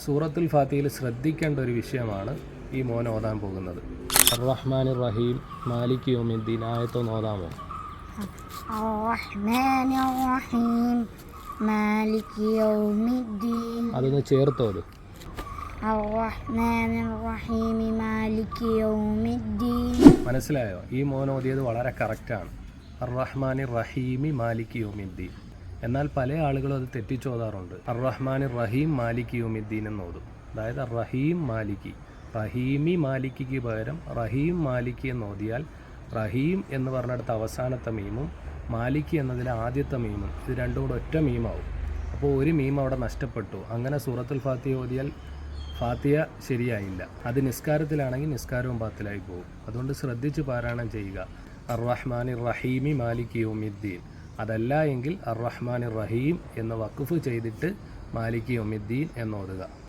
സൂറത്തുൽ ഫാത്തിഹയിൽ ശ്രദ്ധിക്കേണ്ട ഒരു വിഷയമാണ് ഈ മോൻ ഓതാൻ പോകുന്നത്. അർ-റഹ്മാനിർ റഹീം മാലിക് യൗമിദ്ദീൻ ആയത്തൊന്ന് ഓതാമോ? അർ-റഹ്മാനിർ റഹീം മാലിക് യൗമിദ്ദീൻ. അതൊന്ന് ചേർത്തോത്. അർ-റഹ്മാനിർ റഹീം മാലിക് യൗമിദ്ദീൻ. മനസ്സിലായോ? ഈ മോൻ ഓതിയത് വളരെ കറക്റ്റാണ്. അർ-റഹ്മാനിർ റഹീമി മാലിക് യൗമിദ്ദീൻ. എന്നാൽ പല ആളുകളും അത് തെറ്റിച്ചോതാറുണ്ട്. അർ-റഹ്മാനിർ റഹീം മാലിക് യൗമിദ്ദീൻ എന്ന് ഓതും. അതായത് റഹീം മാലിക്കി, റഹീമി മാലിക്കിക്ക് പകരം റഹീം മാലിക്കി എന്ന് ഓതിയാൽ റഹീം എന്ന് പറഞ്ഞിടത്ത് അവസാനത്തെ മീമും മാലിക്കി എന്നതിലെ ആദ്യത്തെ മീമും ഇത് രണ്ടും കൂടെ ഒറ്റ മീമാവും. അപ്പോൾ ഒരു മീം അവിടെ നഷ്ടപ്പെട്ടു. അങ്ങനെ സൂറത്തുൽ ഫാത്തിഹ ഓതിയാൽ ഫാത്തിഹ ശരിയായില്ല. അത് നിസ്കാരത്തിലാണെങ്കിൽ നിസ്കാരവും ബാത്തിലായി പോകും. അതുകൊണ്ട് ശ്രദ്ധിച്ച് പാരായണം ചെയ്യുക. അർ-റഹ്മാനിർ റഹീമി മാലിക് യൗമിദ്ദീൻ. അതല്ല എങ്കിൽ അർ-റഹ്മാനിർ റഹീം എന്ന് വഖഫ് ചെയ്തിട്ട് മാലിക് യൗമിദ്ദീൻ എന്നോതുക.